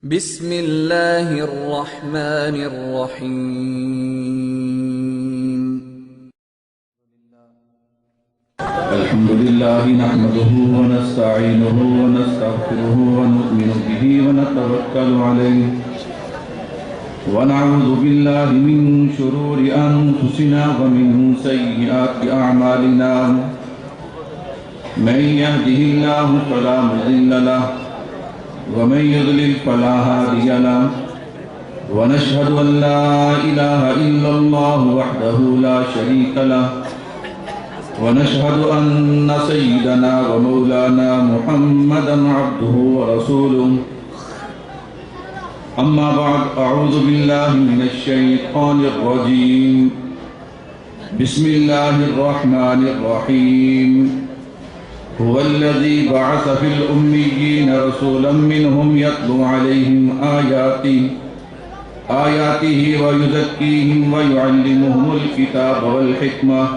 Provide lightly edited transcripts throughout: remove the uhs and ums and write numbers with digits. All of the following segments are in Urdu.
بسم اللہ الرحمن الرحیم الحمد لله نحمده ونستعينه ونستغفره ونؤمن به ونتوكل عليه ونعوذ بالله من شرور أنفسنا ومن سيئات أعمالنا من يهده الله فلا مضل له ومن يضلل فلا هادي له ونشهد أن لا إله إلا الله وحده لا شريك له ونشهد أن سيدنا ومولانا محمدا عبده ورسوله أما بعد أعوذ بالله من الشيطان الرجيم بسم الله الرحمن الرحيم هو الذي بعث في الأميين رسولا منهم يتلو عليهم آياته ويزكيهم ويعلمهم الكتاب والحكمة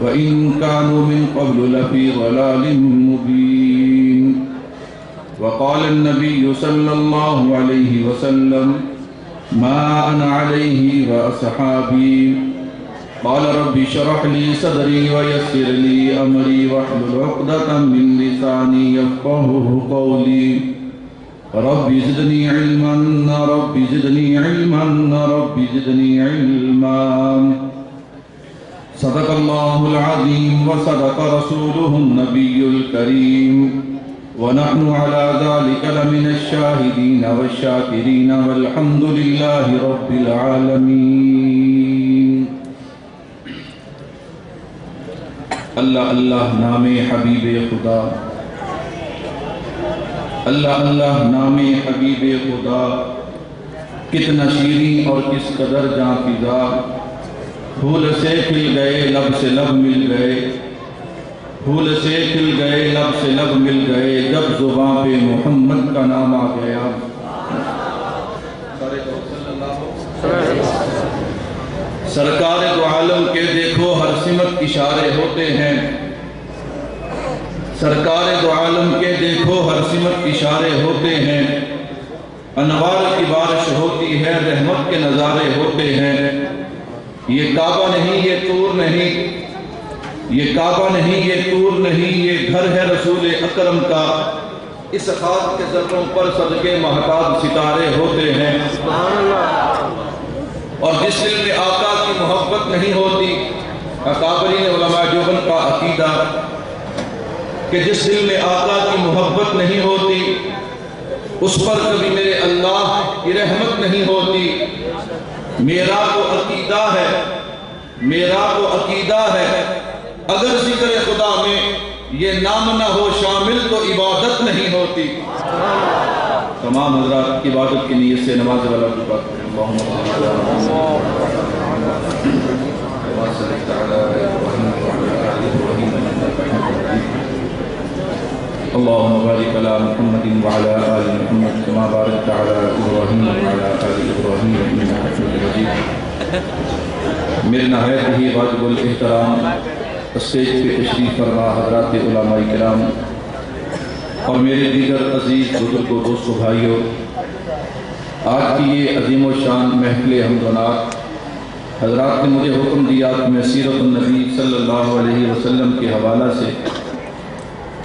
وإن كانوا من قبل لفي ضلال مبين وقال النبي صلى الله عليه وسلم ما أنا عليه وأصحابي قال رب اشرح لي صدري ويسر لي أمري واحلل عقدة من لساني يفقهوا قولي رب زدني علما رب زدني علما رب زدني علما صدق الله العظيم وصدق رسوله النبي الكريم ونحن على ذلك لمن الشاهدين والشاكرين والحمد لله رب العالمين اللہ اللہ نام حبیب خدا اللہ اللہ نام حبیب خدا کتنا شیریں اور کس قدر جاں فضا پھول سے کھل گئے لب سے لب مل گئے پھول سے کھل گئے لب سے لب مل گئے جب زباں پہ محمد کا نام آ گیا سرکار دو عالم کے دیکھو ہر سمت اشارے ہوتے ہیں سرکار دو عالم کے دیکھو ہر سمت اشارے ہوتے ہیں انوار کی بارش ہوتی ہے رحمت کے نظارے ہوتے ہیں یہ کعبہ نہیں یہ طور نہیں یہ کعبہ نہیں یہ طور نہیں یہ گھر ہے رسول اکرم کا اس خاک کے ذروں پر صدقے مہتاب ستارے ہوتے ہیں اور جس دل میں آقا کی محبت نہیں ہوتی اکابرین علماء دیوبند کا عقیدہ کہ جس دل میں آقا کی محبت نہیں ہوتی اس پر کبھی میرے اللہ کی رحمت نہیں ہوتی میرا تو عقیدہ ہے اگر ذکر خدا میں یہ نام نہ ہو شامل تو عبادت نہیں ہوتی تمام حضرات کی عبادت کی نیت سے نماز والا کی بات کریں اللهم بارك على محمد وعلى آل محمد كما باركت على إبراهيم وعلى آل إبراهيم إنك حميد مجيد میرے نہایت ہی واجب الاحترام اسٹیج پہ تشریف فرما حضرات علماء کرام اور میرے دیگر عزیز بزرگوں دوستوں بھائیوں آج کی یہ عظیم و شان محفل حمد و نعت حضرات نے مجھے حکم دیا کہ میں سیرت النبی صلی اللہ علیہ وسلم کے حوالہ سے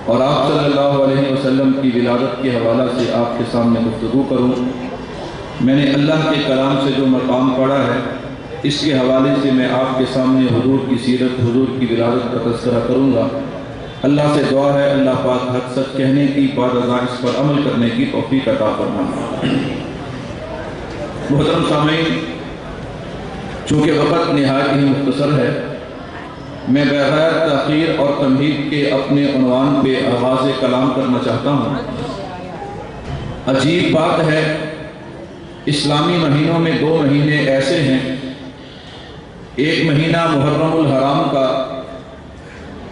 اور آپ صلی اللہ علیہ وسلم کی ولادت کے حوالہ سے آپ کے سامنے گفتگو کروں میں نے اللہ کے کلام سے جو مقام پڑھا ہے اس کے حوالے سے میں آپ کے سامنے حضور کی سیرت حضور کی ولادت کا تذکرہ کروں گا اللہ سے دعا ہے اللہ پاک حق سچ کہنے کی بعد ازاں اس پر عمل کرنے کی توفیق عطا فرمائے محترم سامعین چونکہ وقت نہایت ہی مختصر ہے میں بغیر تاخیر اور تمہید کے اپنے عنوان پہ آغاز کلام کرنا چاہتا ہوں عجیب بات ہے اسلامی مہینوں میں 2 مہینے ایسے ہیں ایک مہینہ محرم الحرام کا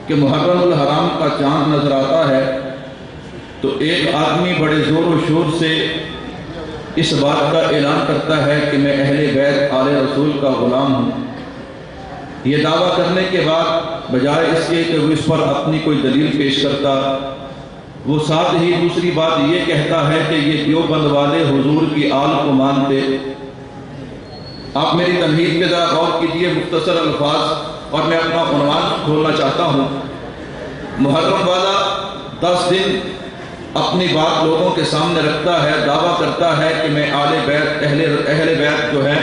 کہ محرم الحرام کا چاند نظر آتا ہے تو ایک آدمی بڑے زور و شور سے اس بات کا اعلان کرتا ہے کہ میں اہل بیت آل رسول کا غلام ہوں یہ دعویٰ کرنے کے بعد بجائے اس کے کہ وہ اس پر اپنی کوئی دلیل پیش کرتا وہ ساتھ ہی دوسری بات یہ کہتا ہے کہ یہ دیوبند والے حضور کی آل کو مانتے۔ آپ میری تمہید پہ ذرا غور کیجیے، مختصر الفاظ، اور میں اپنا عنوان کھولنا چاہتا ہوں۔ محرم والا 10 دن اپنی بات لوگوں کے سامنے رکھتا ہے، دعویٰ کرتا ہے کہ میں آل بیت، اہل بیت جو ہے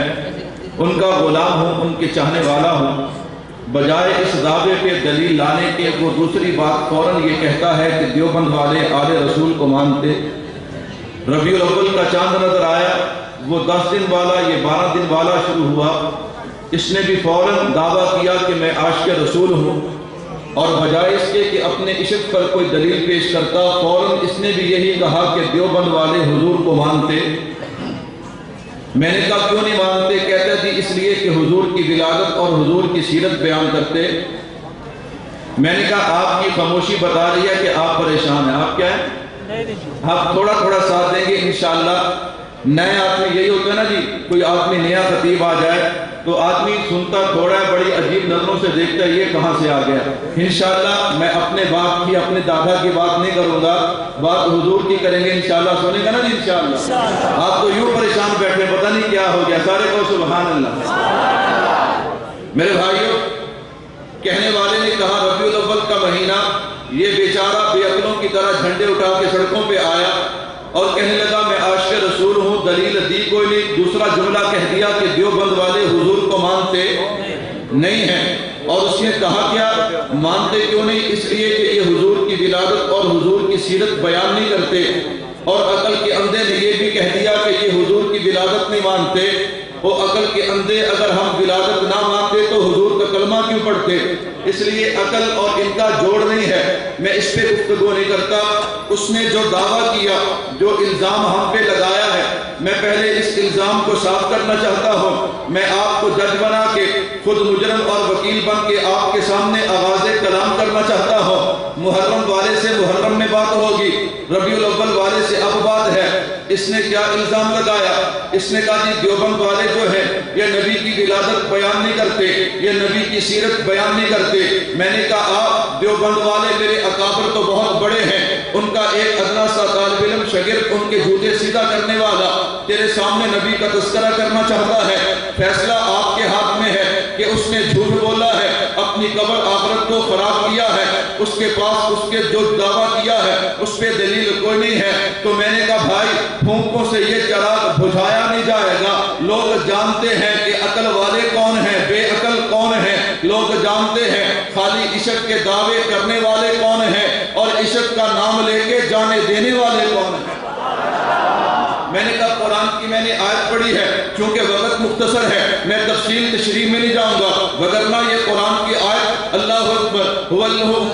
ان کا غلام ہوں، ان کے چاہنے والا ہوں۔ بجائے اس دعوے پہ دلیل لانے کے وہ دوسری بات فوراً یہ کہتا ہے کہ دیوبند والے آل رسول کو مانتے۔ ربیع الاول کا چاند نظر آیا، وہ 10 دن والا، یہ 12 دن والا شروع ہوا، اس نے بھی فوراً دعویٰ کیا کہ میں عاشق رسول ہوں، اور بجائے اس کے کہ اپنے عشق پر کوئی دلیل پیش کرتا، فوراً اس نے بھی یہی کہا کہ دیوبند والے حضور کو مانتے۔ میں نے کہا کیوں نہیں مانتے؟ کہتا جی اس لیے کہ حضور کی ولادت اور حضور کی سیرت بیان کرتے۔ میں نے کہا آپ کی خاموشی بتا رہی ہے کہ آپ پریشان ہیں۔ آپ کیا ہیں؟ آپ تھوڑا تھوڑا ساتھ دیں گے انشاءاللہ۔ نئے آدمی یہی ہوتا ہے نا جی، کوئی آدمی نیا خطیب آ جائے تو آدمی سنتا تھوڑا ہے، بڑی عجیب نظروں سے دیکھتا ہے یہ کہاں سے آ گیا۔ انشاءاللہ میں اپنے باپ کی، اپنے دادا کی بات نہیں کروں گا، بات حضور کی کریں گے انشاءاللہ۔ سنیں گا نا جی انشاءاللہ؟ آپ تو یوں پریشان بیٹھے، پتہ نہیں کیا ہو گیا، سارے کو سبحان اللہ۔ میرے بھائیوں، کہنے والے نے کہا ربیع الاول کا مہینہ، یہ بیچارہ بے عقلوں کی طرح جھنڈے اٹھا کے سڑکوں پہ آیا اور کہنے لگا میں عاشق رسول ہوں، دلیل دی کوئی نہیں۔ دوسرا جملہ کہہ دیا کہ دیوبند والے حضور کو مانتے نہیں ہیں، اور اس نے کہا کیا مانتے کیوں نہیں؟ اس لیے کہ یہ حضور کی ولادت اور حضور کی سیرت بیان نہیں کرتے۔ اور عقل کے اندھے نے یہ بھی کہہ دیا کہ یہ حضور کی ولادت نہیں مانتے۔ وہ عقل کے اندھے، اگر ہم ولادت نہ مانتے تو حضور کا کلمہ کیوں پڑھتے؟ اس لیے عقل اور ان کا جوڑ نہیں ہے، میں اس پہ گفتگو نہیں کرتا۔ اس نے جو دعویٰ کیا، جو الزام ہم پہ لگایا ہے، میں پہلے اس الزام کو صاف کرنا چاہتا ہوں۔ میں آپ کو جج بنا کے، خود مجرم اور وکیل بن کے آپ کے سامنے آغاز کلام کرنا چاہتا ہوں۔ محرم والے سے محرم میں بات ہوگی، ربیع الاول والے سے اب بات ہے۔ اس نے کیا الزام لگایا؟ اس نے کہا جی دیوبند والے جو ہیں یہ نبی کی ولادت بیان نہیں کرتے، یہ نبی کی سیرت بیان نہیں کرتے۔ میں نے کہا آپ دیوبند والے میرے اکابر تو بہت بڑے ہیں، ان کا ایک ادنا سا طالب علم شاگرد ان کے جوتے سیدھا کرنے والا تیرے سامنے نبی کا تذکرہ کرنا چاہتا ہے، فیصلہ آپ کے ہاتھ میں ہے کہ اس نے جھوٹ بولا ہے، اپنی قبر آخرت کو خراب کیا ہے، اس کے پاس اس کے جو دعویٰ کیا ہے اس پہ دلیل کوئی نہیں ہے۔ تو میں نے کہا بھائی پھونکوں سے یہ چراغ بجھایا نہیں جائے گا۔ لوگ جانتے ہیں کہ عقل والے کون ہیں، بے عقل کون ہیں، لوگ جانتے ہیں خالی عشق کے دعوے کرنے والے کون ہیں اور عشق کا نام لے کے جانے دینے والے کون ہیں۔ میں نے کہا قرآن کی میں نے آیت پڑھی ہے، چونکہ وقت مختصر ہے میں تفصیل تشریح میں نہیں جاؤں گا، وگرنہ یہ قرآن کی آیت اللہ اکبر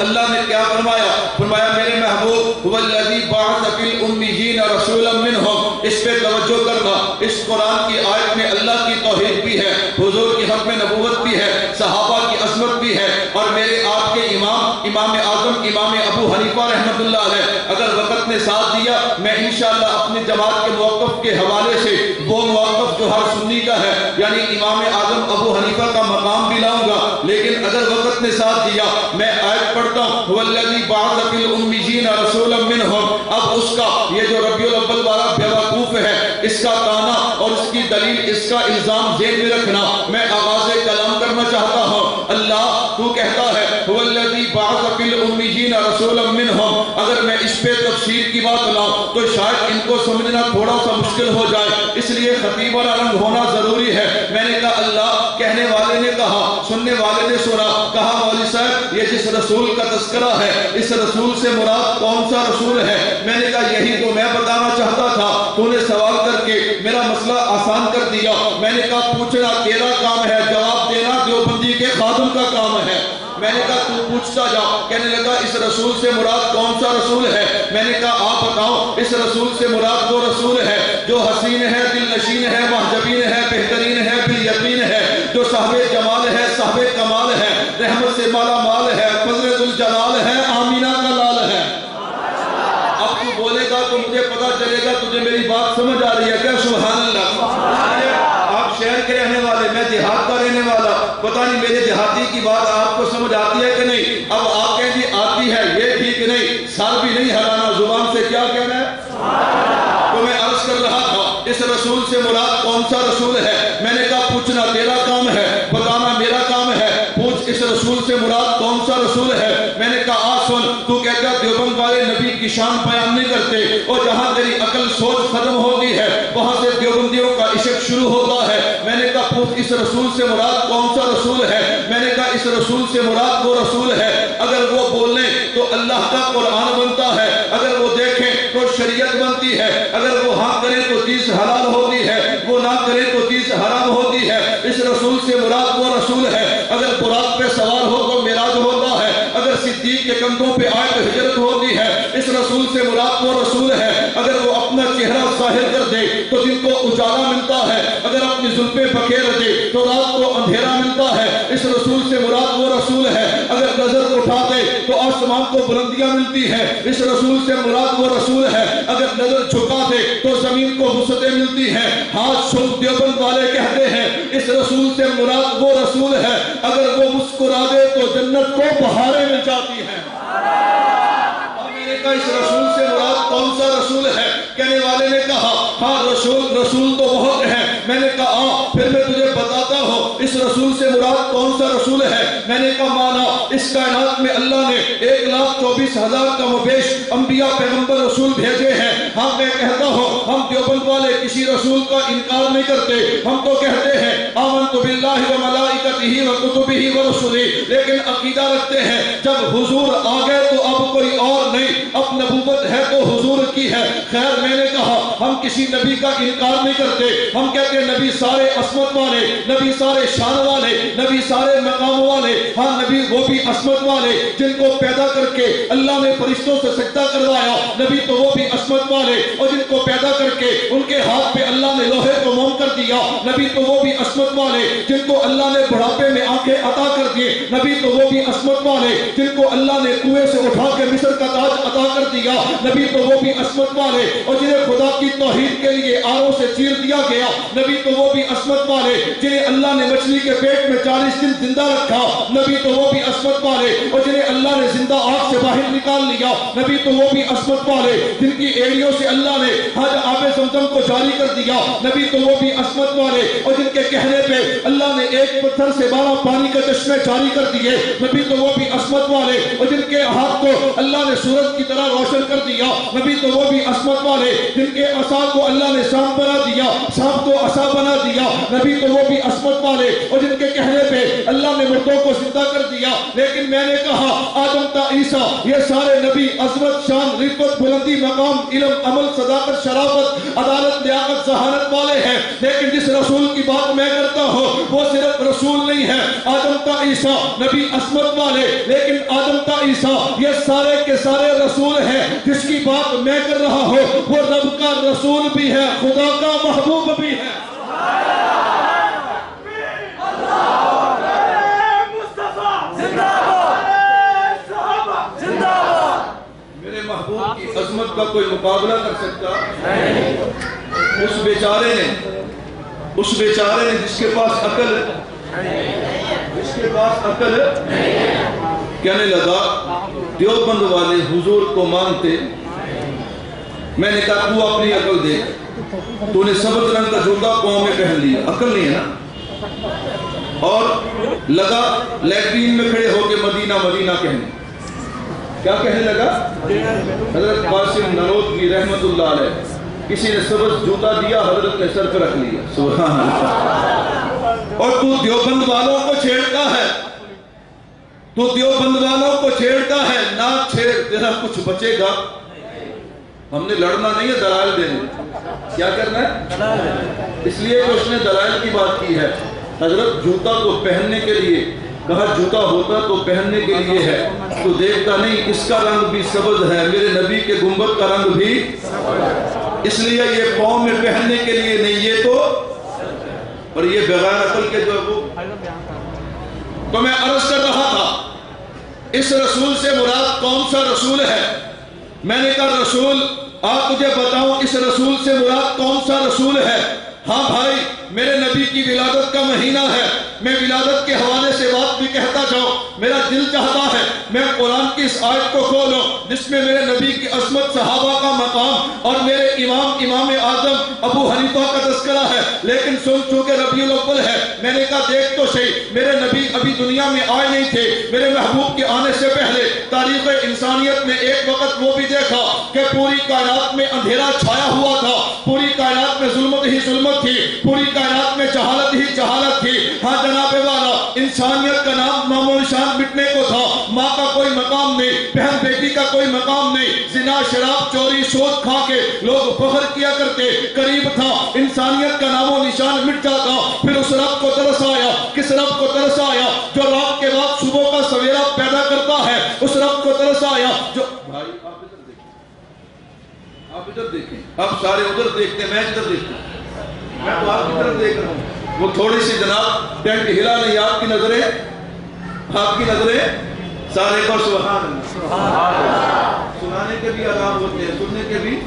اللہ نے کیا فرمایا؟ فرمایا میرے محبوب هو الذی بعث فی الامیین رسولا منہم۔ اس پہ توجہ کرنا، اس قرآن کی آیت میں اللہ کی توحید بھی ہے، حضور کی ختم نبوت بھی ہے، صحابہ کی عظمت بھی ہے، اور میرے آپ کے امام اعظم امام ابو حنیفہ رحمۃ اللہ علیہ اگر وقت نے ساتھ دیا میں انشاءاللہ اپنی جماعت کے موقف کے حوالے سے وہ موقف جو ہر سنی کا ہے یعنی امام اعظم ابو حنیفہ کا مقام بھی لاؤں گا، لیکن اگر وقت نے ساتھ دیا میں آیت پڑھتا ہوں هو الذی بعث فی الامیین رسولا منہم۔ اب اس کا یہ جو ربیع الاول والا بیوقوف ہے، اس کا تانا اور اس کی دلیل، اس کا الزام ذہن میں رکھنا۔ میں آغاز کلام کرنا چاہتا ہوں۔ اللہ تو کہتا ہے هو الذی بعث فی الامیین رسولا منہم، اگر میں اس پہ تفسیر کی بات لاؤں تو شاید ان کو سمجھنا تھوڑا سا مشکل ہو جائے، اس لیے خطیب والا رنگ ہونا ضروری ہے۔ میں نے کہا اللہ، کہنے والے نے کہا، سننے والے نے سنا، کہا مولوی صاحب یہ جس رسول کا تذکرہ ہے اس رسول سے مراد کون سا رسول ہے؟ میں نے کہا یہی تو میں بتانا چاہتا تھا، تو نے سوال کر کے میرا مسئلہ آسان کر دیا۔ میں نے کہا پوچھنا تیرا کام ہے، جواب دینا دیوبندی کے خادم کا کام ہے۔ میں نے کہا تو پوچھتا جا۔ کہنے لگا اس رسول سے مراد کون سا رسول ہے؟ میں نے کہا آپ بتاؤ۔ اس رسول سے مراد وہ رسول ہے جو حسین ہے، دل نشین ہے، محجبین ہے، بہترین ہے، بالیقین ہے، جو صاحب جمال ہے، صاحب کمال ہے، رحمت سے مالا مال ہے، فضل ذوالجلال ہے، آمینہ کا لال ہے۔ اب تو بولے گا تو مجھے پتا چلے گا تجھے میری بات سمجھ آ رہی ہے کیا؟ سبحان اللہ۔ آپ شہر کے رہنے والے، میں دیہات کا رہنے والا، پتہ نہیں میرے دیہاتی کی بات آپ کو سمجھ آتی ہے کہ نہیں؟ اب آپ کہیں جی آتی ہے، یہ ٹھیک نہیں، سر بھی نہیں ہلانا اس رسول سے مراد کون سا رسول ہے؟ میں نے کہا پوچھنا تیرا کام ہے، بتانا میرا کام ہے، پوچھ اس رسول سے مراد کون سا رسول ہے؟ میں نے کہا سن، تو کہتا دیوبند والے نبی کی شان بیان نہیں کرتے، اور جہاں تیری عقل سوچ ختم ہوتی ہے وہاں سے دیوبندیوں کا عشق شروع ہوتا ہے۔ میں نے کہا پوچھ اس رسول سے مراد کون سا رسول ہے؟ میں نے کہا اس رسول سے مراد وہ رسول ہے اگر وہ بولیں تو اللہ کا قرآن بنتا ہے، اگر وہ دیکھیں تو شریعت بنتی ہے، اگر وہ ہاں کریں تو چیز حلال ہوتی ہے، وہ نہ کریں تو چیز حرام ہوتی ہے۔ اس رسول سے مراد وہ رسول ہے اگر براق پہ سوار ہو تو معراج ہوتا ہے، اگر صدیق کے کندھوں پہ آئے تو ہجرت ہوتی ہے۔ اس رسول سے مراد وہ رسول ہے اگر وہ اپنا چہرہ ظاہر کر دے تو دن کو اجالا ملتا ہے، اگر اپنی زلفیں بکھیر دے تو رات کو اندھیرا ملتا ہے۔ اس رسول سے مراد وہ رسول ہے اگر نظر اٹھا دے تو آسمان کو بلندیاں ملتی ہے۔ اس رسول سے مراد وہ رسول ہے اگر نظر جھکا دے تو زمین کو وسعتیں ملتی ہیں۔ ہاتھ شب دیوبند والے کہتے ہیں اس رسول سے مراد وہ رسول ہے اگر وہ مسکرا دے تو جنت کو بہاریں مل جاتی ہیں۔ میں نے کہا اس رسول سے مراد کون سا رسول ہے؟ کہنے والے نے کہا ہاں رسول تو بہت ہیں۔ میں نے کہا پھر میں تجھے بتاتا ہوں اس رسول سے مراد کون سا رسول ہے۔ میں نے کہا مانا اس کائنات میں اللہ نے 1,24,000 کم و بیش انبیاء پیغمبر رسول بھیجے ہیں۔ ہاں میں کہتا ہوں ہم دیوبند والے کسی رسول کا انکار نہیں کرتے، ہم تو کہتے ہیں آمنت باللہ و ملائکتہ و کتبہ و رسلہ، لیکن عقیدہ رکھتے ہیں جب حضور آ گئے تو اب کوئی اور نہیں، اب نبوت ہے تو حضور کی ہے۔ خیر میں نے کہا ہم کسی نبی کا انکار نہیں کرتے، ہم کہتے ہیں نبی سارے عصمت والے، نبی سارے شان والے، نبی سارے مقام والے، ہاں نبی وہ بھی عصمت والے جن کو پیدا کر کے اللہ نے فرشتوں سے سجدہ کروایا، نبی تو وہ بھی عصمت والے اور جن کو پیدا کر کے ان کے ہاتھ پہ اللہ نے لوہے کو موم کر دیا، نبی تو وہ بھی عصمت والے جن کو اللہ نے بڑھاپے میں آنکھیں عطا کر دیے، نبی تو وہ بھی عصمت والے جن کو اللہ نے کنویں سے اٹھا کے مصر کا تاج عطا کر دیا، نبی تو وہ بھی عصمت والے اور جنہیں خدا کی توحید کے لیے آروں سے چیر دیا گیا، نبی تو وہ بھی عصمت والے جنہیں اللہ نے مچھلی کے پیٹ میں 40 دن زندہ رکھا، نبی تو وہ بھی عصمت والے اور جنہیں اللہ نے زندہ آگ سے باہر نکال لیا، نبی تو وہ بھی عصمت والے جن کی ایڑیوں سے اللہ نے حج آب زمزم کو جاری کر دیا، نبی تو وہ بھی عصمت والے اور جن کے کہنے پہ اللہ نے ایک پتھر سے 12 پانی کے چشمے جاری کر دیے، نبی تو وہ بھی عصمت والے اور جن کے ہاتھ کو اللہ نے سورج کی طرح روشن کر دیا، نبی تو وہ بھی عصمت والے جن کے عصا کو اللہ نے سانپ بنا دیا، سانپ کو عصا بنا دیا، نبی تو وہ بھی عصمت والے اور جن کے کہنے پہ اللہ نے مردوں کو زندہ کر دیا۔ لیکن میں نے کہا آدم تا عیسیٰ یہ سارے نبی عظمت، شان، رفعت، بلندی، مقام، علم، عمل، صداقت، شرافت، عدالت، لیاقت، ذہانت والے ہیں، لیکن جس رسول کی بات میں کرتا ہوں وہ صرف رسول نہیں ہے۔ آدم تا عیسیٰ نبی عظمت والے، لیکن آدم تا عیسیٰ یہ سارے کے سارے رسول ہیں۔ جس کی بات میں کر رہا ہوں وہ رب کا رسول بھی ہے، خدا کا محبوب بھی ہے۔ میرے محبوب کی عظمت کا کوئی مقابلہ کر سکتا؟ اس بیچارے نے جس کے پاس عقل کہنے لگا دیوبند والے حضور کو مانتے، میں نے کہا تو اپنی عقل دیکھ، تو نے سبز رنگ کا جوتا پاؤں میں پہن لیا، عقل نہیں ہے نا، اور لگا لیٹرین میں کھڑے ہو کے مدینہ مدینہ کہنے، کیا کہنے لگا؟ حضرت قاسم نانوتوی رحمت اللہ علیہ کسی نے سبز جوتا دیا، حضرت نے سر پہ رکھ لیا، سبحان اللہ۔ اور تو دیوبند والوں کو چھیڑتا ہے، نہ چھیڑ، تیرا کچھ بچے گا۔ ہم نے لڑنا نہیں ہے، دلائل دینے، کیا کرنا ہے؟ اس لیے کہ اس نے دلائل کی بات کی ہے۔ حضرت جوتا کو پہننے کے لیے کہا، جوتا ہوتا تو پہننے کے لیے ہے، تو دیکھتا نہیں اس کا رنگ بھی سبز ہے، میرے نبی کے گنبد کا رنگ بھی، اس لیے یہ پاؤں میں پہننے کے لیے نہیں، یہ تو، اور یہ بغیر عقل کے جو ہے وہ۔ تو میں عرض کر رہا تھا اس رسول سے مراد کون سا رسول ہے؟ میں نے کہا رسول، آپ مجھے بتاؤ اس رسول سے مراد کون سا رسول ہے؟ ہاں بھائی، میرے نبی کی ولادت کا مہینہ ہے، میں ولادت کے حوالے سے بات بھی کہتا جاؤں. میرا دل چاہتا ہے میں قرآن کی اس آیت کو کھولوں جس میں میرے نبی کی عظمت، صحابہ کا مقام اور میرے امام اعظم ابو حنیفہ کا تذکرہ ہے. لیکن چونکہ ربیع الاول ہے، میں نے کہا دیکھ تو صحیح، میرے نبی ابھی دنیا میں آئے نہیں تھے. میرے محبوب کے آنے سے پہلے تاریخ انسانیت میں ایک وقت وہ بھی دیکھا کہ پوری کائنات میں اندھیرا چھایا ہوا تھا، پوری کائنات میں ظلمت ہی ظلمت تھی، پوری کائنات میں جہالت ہی جہالت تھی. ہاں جناب والا، انسانیت کا نام و نشان مٹنے کو تھا. ماں کا کوئی مقام نہیں، بہن بیٹی کا کوئی مقام نہیں. زنا، شراب، چوری، سود کھا کے لوگ فخر کیا کرتے. قریب تھا انسانیت کا نام و نشان مٹ جاتا. پھر اس رب کو ترس آیا. کس رب کو ترس آیا؟ جو رات کے بعد صبح کا سویرا پیدا کرتا ہے. اس رب کو ترس آیا جو بھائی آپ ادھر دیکھیں، آپ سارے ادھر دیکھتے ہیں، میں ادھر دیکھتا ہوں، میں تو آپ کی طرف دیکھ رہا ہوں. وہ تھوڑی سی جناب ٹینٹ ہلا نہیں، آپ کی نظریں سارے کو سبحان اللہ. سنانے کے بھی آرام ہوتے ہیں، سننے کے بھی.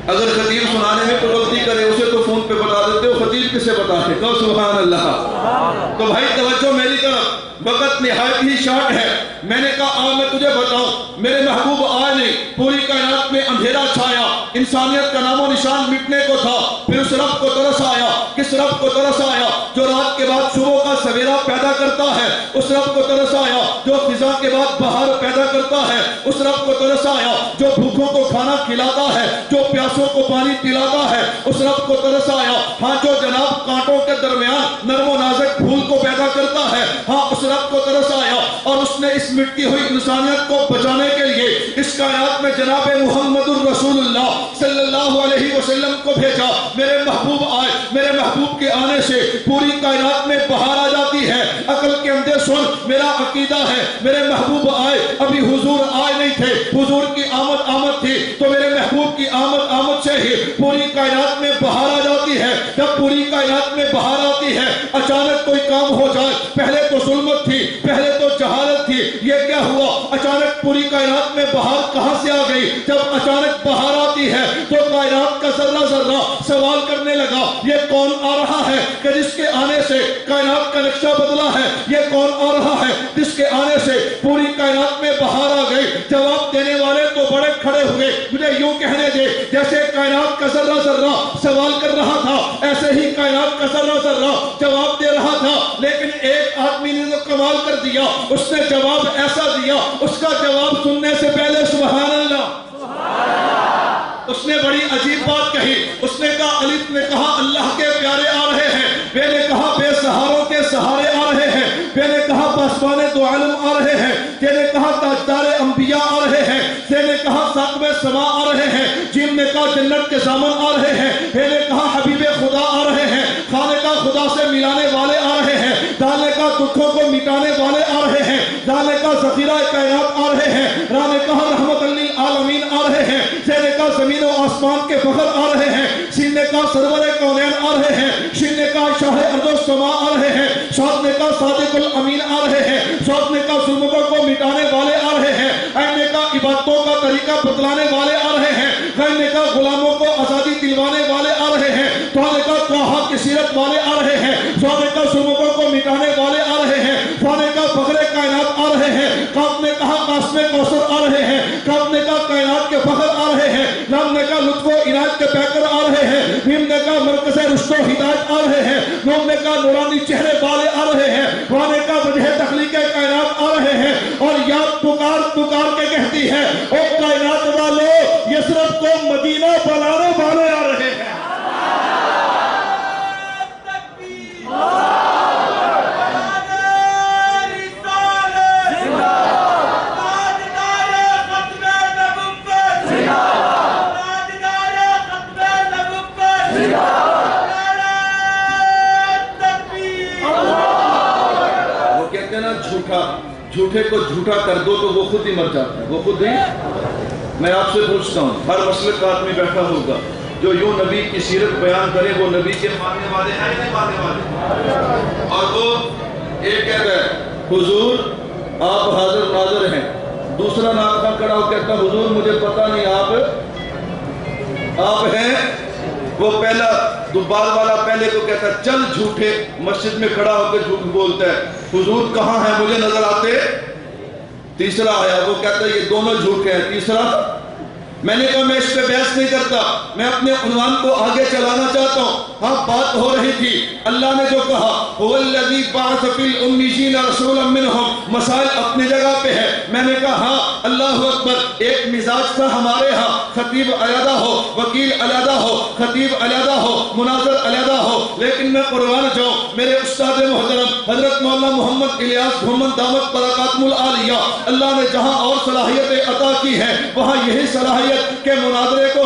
اگر خطیب سنانے میں کوئی غلطی کرے اسے تو فون پہ بتا دیتے ہو، خطیب کسے بتاتے؟ کہو سبحان اللہ. تو بھائی توجہ میری طرف، وقت نہایت ہی شارٹ ہے. میں نے کہا میں تجھے بتاؤں، میرے محبوب آئے نہیں، پوری کائنات میں اندھیرا چھایا، انسانیت کا نام و نشان مٹنے کو تھا. پھر اس رب کو ترس آیا. کس رب کو ترس آیا؟ جو رات کے بعد صبح کا سویرا پیدا کرتا ہے. اس رب کو ترس آیا جو خزاں کے بعد بہار پیدا کرتا ہے. اس رب کو ترس آیا جو بھوکوں کو کھانا کھلاتا ہے، جو پیاسوں کو پانی پلاتا ہے. اس رب کو ترس آیا ہاں جو جناب کانٹوں کے درمیان نرم و نازک پھول کو پیدا کرتا ہے. ہاں اس رب کو ترس آیا اور اس نے اس مٹتی ہوئی انسانیت کو بچانے کے لیے اس کائنات میں جناب محمد الرسول اللہ صلی اللہ علیہ وسلم کو بھیجا. میرے محبوب آئے، میرے محبوب کے آنے سے پوری کائنات میں بہار آ جاتی ہے. عقل کے اندھے سن، میرا عقیدہ ہے میرے محبوب آئے، ابھی حضور آئے نہیں تھے، حضور کی آمد تھی، تو میرے محبوب کی آمد سے ہی پوری کائنات میں بہار آ جاتی ہے. جب پوری کائنات میں بہار آتی ہے، اچانک کوئی کام ہو جائے، پہلے تو ظلمت تھی، پہلے تو جہالت تھی، یہ کیا ہوا؟ اچانک پوری کائنات میں بہار کہاں سے آ گئی؟ جب اچانک بہار آتی ہے تو کائنات کا ذرہ ذرہ سوال کرنے لگا، یہ کون آ رہا ہے کہ جس کے آنے سے کائنات کا نقشہ بدلا ہے؟ یہ کون آ رہا ہے جس کے آنے سے پوری کائنات میں بہار آ گئی؟ جواب دینے والے تو بڑے کھڑے ہوئے. مجھے یوں کہنے دے، جیسے کائنات کا ذرہ ذرہ سوال کر رہا تھا، ایسے ہی کائنات کا ذرہ ذرہ جواب دے رہا تھا. لیکن ایک آدمی نے تو کمال کر دیا، اس نے جواب ایسا دیا، اس کا جواب سننے سے پہلے سبحان اللہ، اس نے بڑی عجیب بات کہی. اس نے کہا، الف نے کہا اللہ کے پیارے آ رہے ہیں، بے نے کہا بے سہاروں کے سہارے آ رہے ہیں، بے نے کہا پاسبان دو عالم آ رہے ہیں، تے نے کہا تاجدار انبیاء آ رہے ہیں، تے نے کہا ثاقب سما آ رہے ہیں، جیم نے کہا جنت کے سامن آ رہے ہیں، بے نے کہا حبیب خدا آ رہے ہیں، خانے کا خدا سے ملانے والے آ رہے ہیں، دال نے کہا دکھوں کو مٹانے والے آ رہے ہیں، دال نے کہا ذخیرہ کائنات آ رہے ہیں، راہ نے کہا رحمت للعالمین آ رہے ہیں، سے نے کہا زمین و آسمان کے فخر آ رہے ہیں، سین نے کہا سرور کونین آ رہے ہیں، شین نے کہا شاہ ارض و سما آ رہے ہیں، شاد نے کہا صادق الامین آ رہے ہیں، شاد نے کہا ظلمتوں کو مٹانے والے آ رہے ہیں، عین نے کہا عبادتوں کا طریقہ بتلانے والے آ رہے ہیں، غین نے کہا غلاموں کو آزادی دلوانے والے آ رہے ہیں، تو نے کہا طٰہٰ کی سیرت والے آ رہے ہیں، شاد نے کہا ظلمتوں کو مٹانے والے آ رہے ہیں، فا نے کہا فخر کائنات آ رہے ہیں، قاف نے کہا قاسم کوثر آ رہے ہیں، کاف نے کہا کائنات کے فخر آ رہے ہیں، لام نے کہا لطف و عنایت کے پیکر آ رہے ہیں، میم نے کہا مرکز رشد و ہدایت آ رہے ہیں، نون نے کہا نورانی چہرے والے آ رہے ہیں، واہ نے کہا وجہ تخلیق کائنات آ رہے ہیں، اور یا پکار پکار کے کہتی ہے او کائنات والے یثرب کو مدینہ بنانے والے آ رہے ہیں. جھوٹے کو جھوٹا کر دو تو وہ خود ہی مر جاتا ہے، وہ خود ہی. میں آپ سے پوچھتا ہوں، ہر مسلک کا آدمی بیٹھا ہوگا جو یوں نبی کی سیرت بیان کرے وہ نبی کے ماننے والے ہیں نہیں ماننے والے؟ اور وہ ایک کہتا ہے حضور آپ حاضر ناظر ہیں، دوسرا ناک کھڑا ہو کہتا حضور مجھے پتہ نہیں آپ ہیں. وہ پہلا بعد والا پہلے کو کہتا ہے چل جھوٹے، مسجد میں کھڑا ہو کے جھوٹ بولتا ہے، حضور کہاں ہیں مجھے نظر آتے؟ تیسرا آیا وہ کہتا ہے یہ دونوں جھوٹے ہیں۔ تیسرا میں نے کہا میں اس پہ بحث نہیں کرتا، میں اپنے عنوان کو آگے چلانا چاہتا ہوں۔ ہاں بات ہو رہی تھی اللہ نے جو کہا هو الذی بعث فی الأمیین رسولا منہم، مسائل اپنی جگہ پہ ہے۔ میں نے کہا ہاں اللہ اکبر، ایک مزاج تھا ہمارے ہاں، خطیب علیحدہ ہو، وکیل علیحدہ ہو، خطیب علیحدہ ہو، مناظر علیحدہ ہو، لیکن میں قربان جاؤں میرے استاد محترم حضرت مولانا محمد الیاس محمد دامت برکاتہم العالیہ، اللہ نے جہاں اور صلاحیتیں عطا کی ہیں وہاں یہی صلاحیت کہ مناظرے کو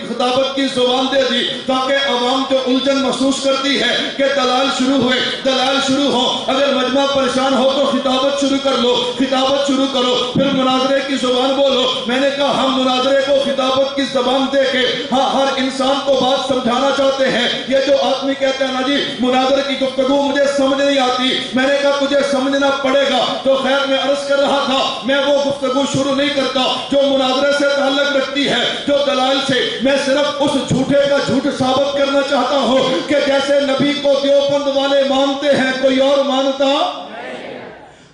خطابت کی زبان دے دی تاکہ عوام جو الجھن محسوس کرتی ہے کہ دلائل شروع ہوئے، دلائل شروع ہو، اگر مجمع پریشان ہو تو خطابت شروع کر لو، خطابت شروع کرو، پھر مناظرے کی زبان بولو۔ میں نے کہا ہم مناظرے کو خطابت کی زبان دے کے ہاں ہر انسان کو بات سمجھانا چاہتے ہیں۔ یہ جو آدمی کہتے ہیں نا جی مناظرے کی گفتگو مجھے سمجھ نہیں آتی، میں نے کہا تجھے سمجھنا پڑے گا۔ تو خیر میں عرض کر رہا تھا میں وہ گفتگو شروع نہیں کرتا جو مناظرے سے تعلق رکھتی ہے، جو دلائل سے، میں صرف اس جھوٹے کا جھوٹ ثابت کرنا چاہتا ہوں کہ جیسے نبی کو دیوبند والے مانتے ہیں کوئی اور مانتا۔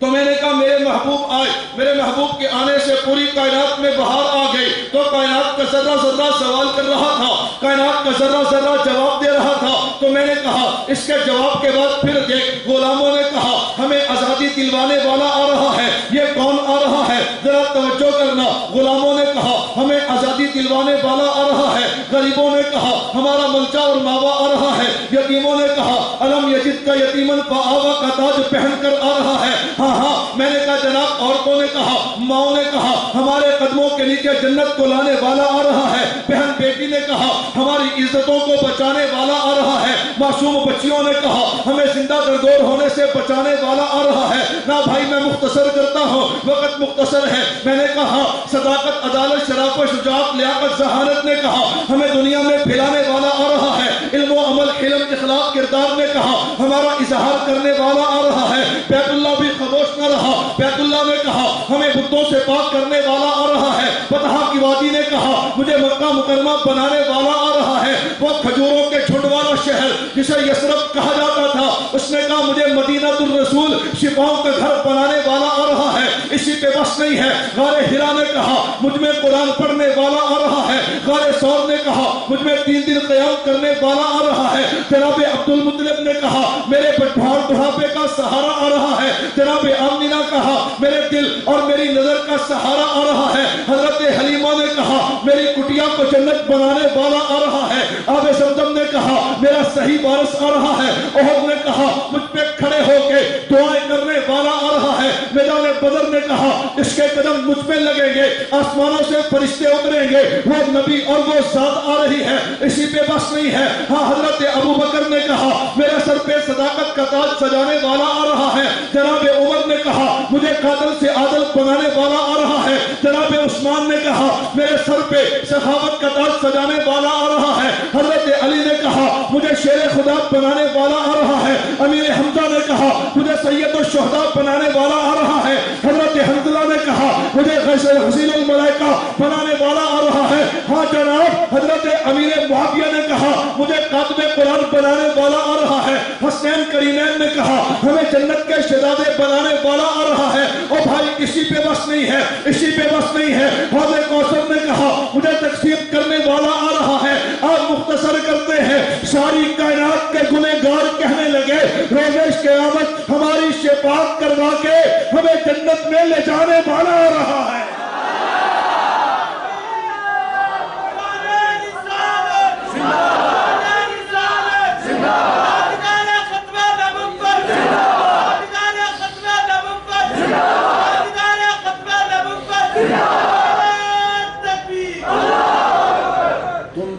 تو میں نے کہا میرے محبوب آئے، میرے محبوب کے آنے سے پوری کائنات میں بہار آ گئی۔ تو کائنات کا ذرہ ذرہ سوال کر رہا تھا، کائنات کا ذرہ ذرہ جواب دے رہا تھا۔ تو میں نے کہا اس کے جواب کے بعد پھر دیکھ، غلاموں نے کہا ہمیں آزادی دلوانے والا آ رہا ہے، یہ کون آ رہا ہے ذرا توجہ کرنا۔ غلاموں نے کہا ہمیں آزادی دلوانے والا آ رہا ہے، غریبوں نے کہا ہمارا ملچا اور ماوا آ رہا ہے، یتیموں نے کہا علم یجد کا یتیمن فآوا کا تاج پہن کر آ رہا ہے۔ ہاں میں نے کہا جناب عورتوں نے کہا، ماؤں نے کہا ہمارے قدموں کے نیچے جنت کو لانے والا آ رہا ہے، بہن بیٹی نے کہا ہماری عزتوں کو بچانے والا آ رہا ہے، معصوم بچیوں نے کہا ہمیں زندہ دردور ہونے سے بچانے والا آ رہا ہے۔ نہ بھائی میں مختصر کرتا ہوں، وقت مختصر ہے۔ میں نے کہا صداقت، عدالت، شرافت، شجاعت، لیاقت، ذہانت نے کہا ہمیں دنیا میں پھیلانے والا آ رہا ہے، علم و عمل، حلم، اخلاق، کردار نے کہا ہمارا اظہار کرنے والا آ رہا ہے۔ بیت اللہ بھی خاموش نہ رہا، بیت اللہ نے کہا ہمیں بتوں سے پاک کرنے والا آ رہا ہے۔ فتح کی وادی نے کہا مجھے مکہ مکرمہ بنانے والا آ رہا ہے۔ وہ کھجوروں کے جھنڈ والا شہر جسے یثرب کہا جاتا تھا، اس نے کہا مجھے مدینہ الرسول شفاؤں کا گھر بنانے والا آ رہا ہے۔ اسی پہ بس نہیں ہے، غار حرا نے کہا مجھ میں قرآن پڑھنے والا آ رہا ہے۔ غار ثور نے کہا مجھ میں 3 دن قیام کرنے والا آ رہا ہے۔ جناب عبد المطلب نے کہا میرے بڑھاپے کا سہارا آ رہا ہے۔ جناب آمنہ کہا میرے دل اور میری نظر کا سہارا آ رہا ہے۔ حضرت حلیمہ نے کہا میری کٹیا کو جنت بنانے والا آ رہا ہے۔ آب زمزم نے کہا میرا صحیح وارث آ رہا ہے۔ احد نے کہا مجھ پہ کھڑے ہو کے دعائیں کرنے والا آ رہا ہے۔ میدان بدر نے کہا اس کے قدم مجھ پہ لگیں گے، آسمانوں سے فرشتے اتریں گے، وہ نبی اور وہ ذات آ رہی ہے۔ اسی پہ بس نہیں ہے، ہاں حضرت ابو بکر نے کہا میرے سر پہ صداقت کا تاج سجانے والا آ رہا ہے۔ جناب عمر نے کہا مجھے قاتل سے عادل بنانے والا آ رہا ہے۔ جناب عثمان نے کہا میرے سر پہ سخاوت کا تاج سجانے والا آ رہا ہے۔ حضرت علی نے کہا مجھے شیر خدا بنانے والا آ رہا ہے۔ امیر حمزہ نے کہا مجھے سید الشہداء بنانے والا آ رہا ہے۔ حضرت حنظلہ نے کہا مجھے غسیل الملائکہ بنانے والا آ رہا ہے۔ ہاں جناب حضرت امیر معاویہ نے کہا مجھے کاتب قرآن بنانے والا آ رہا ہے۔ حسین کرینین نے کہا ہمیں جنت کے شہزادے بنانے والا آ رہا ہے۔ اور بھائی اسی پہ بس نہیں ہے، اسی پہ بس نہیں ہے، حوض کوثر نے کہا مجھے تقسیم کرنے والا آ رہا ہے۔ آپ مختصر کرتے ہیں، ساری کائنات کے گنہگار کہنے لگے روز قیامت ہماری شفاعت کروا کے ہمیں جنت میں لے جانے والا آ رہا ہے۔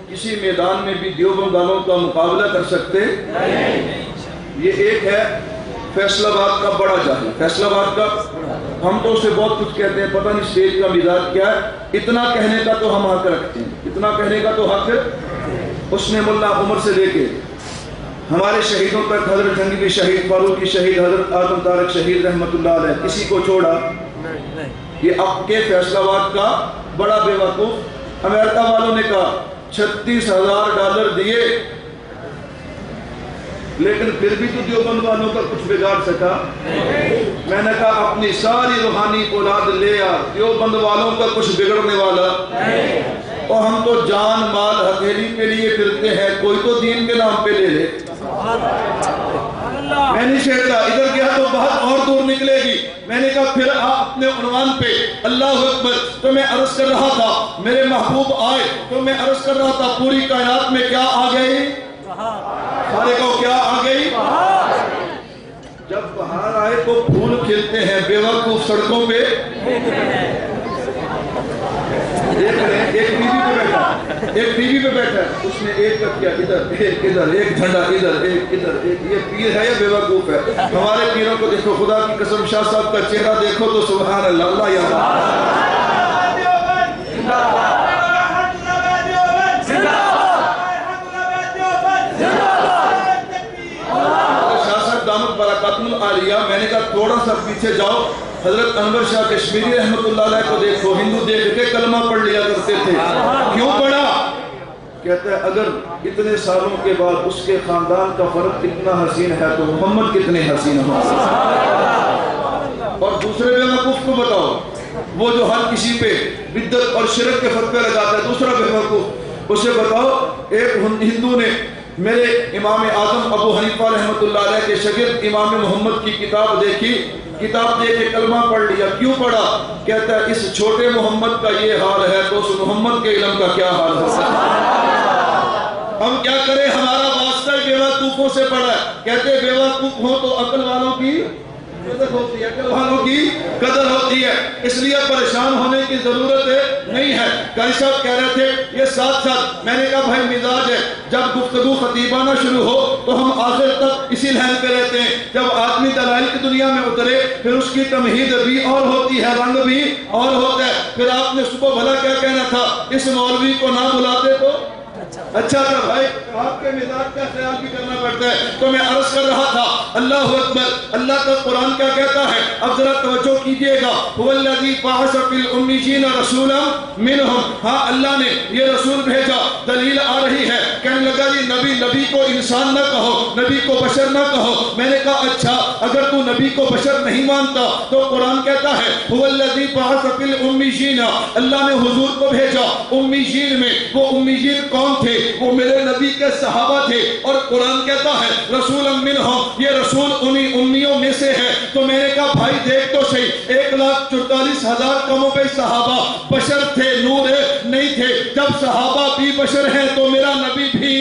کسی میدان میں بھی دیوبند والوں کا مقابلہ کر سکتے؟ یہ ایک ہے فیصل آباد کا بڑا جاہل، فیصل آباد کا ہم تو اسے بہت کچھ کہتے ہیں، پتہ نہیں اسٹیج کا مزاج کیا ہے۔ اتنا کہنے کا تو ہم حق رکھتے ہیں، اتنا کہنے کا تو حق اس نے ملا عمر سے لے کے ہمارے شہیدوں تک، حضرت جنگی شہید، فاروقی شہید، حضرت آدم طارق شہید رحمت اللہ علیہ، کسی کو چھوڑا؟ یہ اب کے فیصل آباد کا بڑا بے وقوف۔ امریکہ والوں نے کہا $36,000 دیے، لیکن پھر بھی تو دیوبند والوں کا کچھ بگاڑ سکا؟ میں نے کہا اپنی ساری روحانی اولاد لے آ، دیوبند والوں کا کچھ بگڑنے والا، اور ہم تو جان مال ہتھیلی کے لیے پھرتے ہیں، کوئی تو دین کے نام پہ لے لے۔ میں نہیں چھیڑتا، ادھر گیا تو بہت اور دور نکلے گی۔ میں نے کہا پھر آپ اپنے عنوان پہ اللہ اکبر، تو میں عرض کر رہا تھا میرے محبوب آئے، تو میں عرض کر رہا تھا پوری کائنات میں کیا آ گئی؟ سارے کو کیا آ گئی؟ جب بہار آئے تو پھول کھلتے ہیں، بیوقوف سڑکوں پہ دیکھ رہے ہیں۔ ایک بیوی پہ بیٹھا ہے، اس نے ایک کیا ادھر، ایک ادھر، ایک جھنڈا ادھر، ایک ادھر، ایک۔ یہ پیر ہے یا بیوقوف ہے؟ ہمارے پیروں کو دیکھو، خدا کی قسم شاہ صاحب کا چہرہ دیکھو تو سبحان اللہ، اللہ یا عالیہ۔ میں نے کہا تھوڑا سا پیچھے جاؤ، حضرت انور شاہ کشمیری رحمت اللہ علیہ کو دیکھو، ہندو دیکھ کے کلمہ پڑھ لیا کرتے تھے۔ کیوں پڑھا؟ کہتا ہے اگر اتنے سالوں کے بعد اس کے خاندان کا فرق کتنا حسین ہے تو محمد کتنے حسین ہوں۔ اور دوسرے بیوقوف کو بتاؤ، وہ جو ہر کسی پہ بدعت اور شرک کے فتوے لگاتا ہے، دوسرا بیوقوف، اسے بتاؤ ایک ہندو نے میرے امام اعظم ابو حنیفہ رحمت اللہ علیہ کے شاگرد امام محمد کی کتاب دیکھی، کتاب دیکھ کے کلمہ پڑھ لیا۔ کیوں پڑھا؟ کہتا ہے اس چھوٹے محمد کا یہ حال ہے تو اس محمد کے علم کا کیا حال ہے؟ ہم کیا کریں، ہمارا واسطہ بیوقوفوں سے پڑا ہے۔ کہتے بیوقوف ہو تو عقل والوں کی قدر ہوتی ہے، عقل والوں کی قدر ہوتی ہے، اس لیے پریشان ہونے کی ضرورت نہیں ہے۔ قاری صاحب کہہ رہے تھے یہ ساتھ ساتھ، میں نے کہا بھائی مزاج ہے، جب گفتگو خطیبانہ شروع ہو تو ہم آخر تک اسی لحن پہ رہتے ہیں۔ جب آدمی دلائل کی دنیا میں اترے پھر اس کی تمہید بھی اور ہوتی ہے، رنگ بھی اور ہوتا ہے۔ پھر آپ نے صبح بھلا کیا کہنا تھا، اس مولوی کو نہ بلاتے تو اچھا تھا۔ بھائی آپ کے مزاج کا خیال بھی کرنا پڑتا ہے۔ تو میں عرض کر رہا تھا اللہ اکبر، اللہ کا قرآن کیا کہتا ہے، اب ذرا توجہ کیجئے گا، هو الذی بعث فی الأمیین رسولا منہم۔ ہاں اللہ نے یہ رسول بھیجا، دلیل آ رہی ہے۔ کہنے لگا جی نبی کو انسان نہ کہو، نبی کو بشر نہ کہو۔ میں نے کہا اچھا اگر تو نبی کو بشر نہیں مانتا تو قرآن کہتا ہے هو الذی بعث فی الأمیین، اللہ نے حضور کو بھیجا امیین میں۔ وہ امیین کون تھے؟ وہ میرے نبی کے صحابہ تھے، اور قرآن کہتا ہے رسول منہم، یہ رسول انہی امیوں میں سے ہے۔ تو میں نے کہا بھائی دیکھ تو صحیح، 1,44,000 کم و بیش صحابہ بشر تھے، نور نہیں تھے۔ جب صحابہ بھی بشر ہیں تو میرا نبی بھی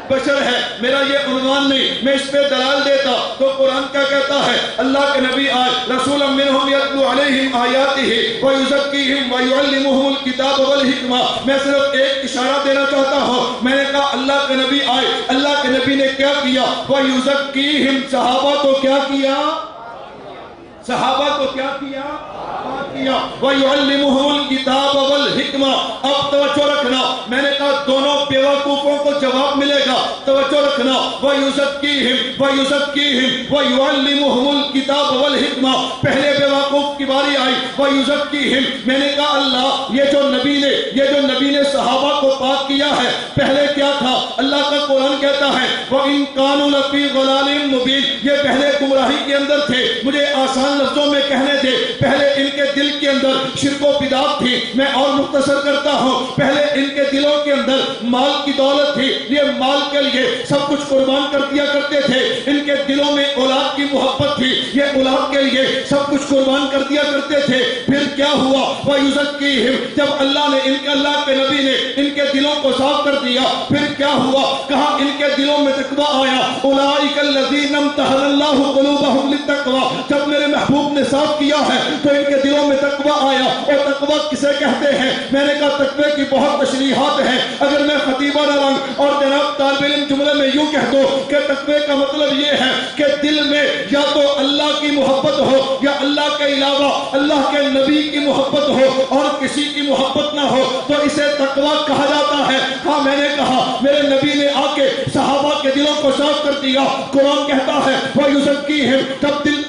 بشر ہے۔ میرا یہ عنوان نہیں، میں اس پہ دلال دیتا تو قرآن کیا کہتا ہے، اللہ کے نبی آئے رسول منہم یتلو علیہم آیاتہ ویزکیہم ویعلمہم الکتاب والحکمہ۔ میں صرف ایک اشارہ دینا چاہتا ہوں، میں نے کہا اللہ کے نبی آئے، اللہ کے نبی نے کیا کیا، ویزکیہم، صحابہ کو کیا کیا، صحابہ کو کیا کیا، وَيُعَلِّمُهُمُ الْكِتَابَ وَالْحِکْمَةَ۔ اب توجہ رکھنا، میں نے کہا دونوں بیوقوفوں کو جواب ملے گا، توجہ رکھنا، وَيُزَكِّيهِمْ وَيُعَلِّمُهُمُ الْكِتَابَ وَالْحِکْمَةَ۔ پہلے بیوقوف کی باری آئی، وَيُزَكِّيهِمْ۔ میں نے کہا اللہ یہ جو نبی نے صحابہ کو پاک کیا ہے، پہلے کیا تھا؟ اللہ کا قرآن کہتا ہے وَإِن كَانُوا لَفِي ضَلَالٍ مُبِينٍ، یہ پہلے گمراہی کے اندر تھے۔ مجھے آسان لفظوں میں کہنے دے، پہلے ان کے دل کے اندر شرک و بدعت تھی۔ میں اور مختصر کرتا ہوں، پہلے ان کے دلوں کے اندر مال کی دولت تھی، یہ مال کے لیے سب کچھ قربان کر دیا کرتے تھے۔ ان کے دلوں میں اولاد کی محبت تھی، یہ اولاد کے لیے سب کچھ قربان کر دیا کرتے تھے۔ پھر کیا ہوا، وَيُزَكِّيهِمْ، جب اللہ کے نبی نے ان کے دلوں کو صاف کر دیا، پھر کیا ہوا، کہاں ان کے دلوں میں تقویٰ آیا، اولئک الذین امتحن اللہ قلوبہم للتقویٰ۔ جب میرے محبوب نے صاف کیا ہے تو ان کے دلوں میں تقویٰ آیا۔ اور تقویٰ کسے کہتے ہیں؟ میں نے کہا تقوی کی بہت تشریحات ہیں، اگر میں خطیبانہ رنگ اور جناب طالب علم جملے میں یوں کہہ دو کہ تقوی کا مطلب یہ ہے کہ دل میں یا تو اللہ کی محبت ہو یا اللہ کے علاوہ اللہ کے نبی کی محبت ہو اور کسی کی محبت نہ ہو تو اسے تقویٰ کہا جاتا ہے۔ ہاں میں نے کہا میرے نبی نے آ کے صحابہ کے دلوں کو صاف کر دیا۔ قرآن کہتا ہے وَيُزَكِّيهِمْ، جب دل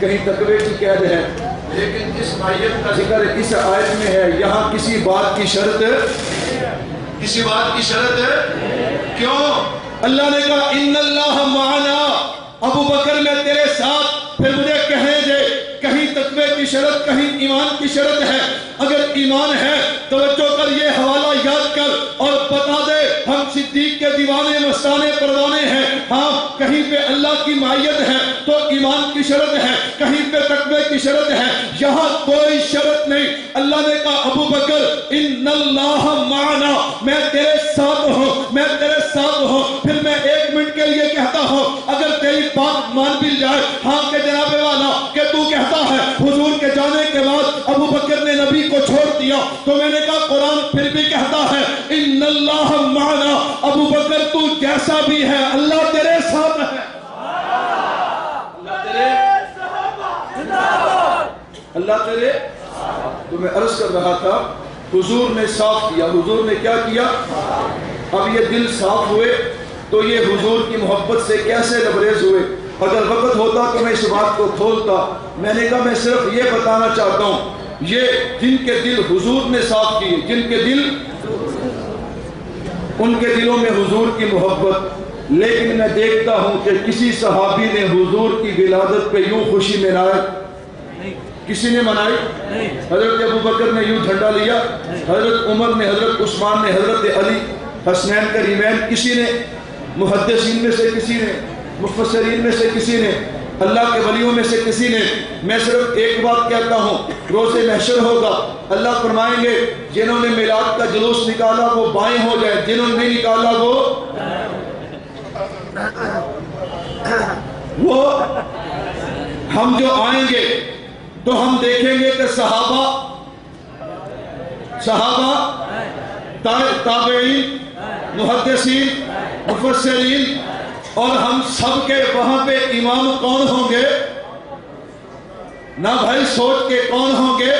کہیں تقوی کی قید ہے، لیکن اس مائیت کا ذکر اس آیت میں ہے، یہاں کسی بات کی شرط کیوں؟ اللہ نے کہا ان اللہ معنا، ابو بکر میں تیرے ساتھ، پھر مجھے کہنے دے کہیں تقوی کی شرط، کہیں ایمان کی شرط ہے۔ اگر ایمان ہے توجہ کر، یہ حوالہ یاد کر اور بتا دے ہم صدیق کے دیوانے مستانے پروانے ہیں۔ ہاں کہیں پہ اللہ کی معیت ہے تو ایمان کی شرط ہے، کہیں پہ تقوی کی شرط ہے، یہاں کوئی شرط نہیں۔ اللہ نے کہا ابو بکر ان اللہ معنا، میں تیرے ساتھ ہوں، میں تیرے ساتھ ہوں۔ پھر میں ایک منٹ کے لیے کہتا ہوں، اگر تیری بات مان بھی جائے، ہاں کہ جناب والا کہ تو کہتا ہے حضور کے جانے کے بعد ابو بکر نے نبی کو چھوڑ دیا، تو میں نے کہا قرآن پھر بھی کہتا ہے ان اللہ معنا، ابو بکر تو جیسا بھی ہے اللہ تیرے ساتھ ہے۔ اللہ تیرے، تو میں عرض کر رہا تھا حضور نے صاف کیا۔ حضور نے کیا کیا؟ اب یہ دل صاف ہوئے تو یہ حضور کی محبت سے کیسے لبریز ہوئے۔ اگر وقت ہوتا تو میں اس بات کو کھولتا، میں نے کہا میں صرف یہ بتانا چاہتا ہوں، یہ جن کے دل حضور نے صاف کیے، جن کے دل، ان کے دلوں میں حضور کی محبت۔ لیکن میں دیکھتا ہوں کہ کسی صحابی نے حضور کی ولادت پہ یوں خوشی منائی، کسی نے منائی؟ حضرت ابو بکر نے یوں جھنڈا لیا، حضرت عمر نے، حضرت عثمان نے، حضرت علی، حسنین کریمین، کسی نے محدثین میں سے کسی نے، مفسرین میں سے کسی نے، اللہ کے ولیوں میں سے کسی نے۔ میں صرف ایک بات کہتا ہوں، روز محشر ہوگا، اللہ فرمائیں گے جنہوں نے میلاد کا جلوس نکالا وہ بائیں ہو جائے، جنہوں نے نہیں نکالا وہ ہم جو آئیں گے تو ہم دیکھیں گے کہ صحابہ، تابعین، محدثین، مفسرین، اور ہم سب کے وہاں پہ امام کون ہوں گے؟ نہ بھائی سوچ کے کون ہوں گے؟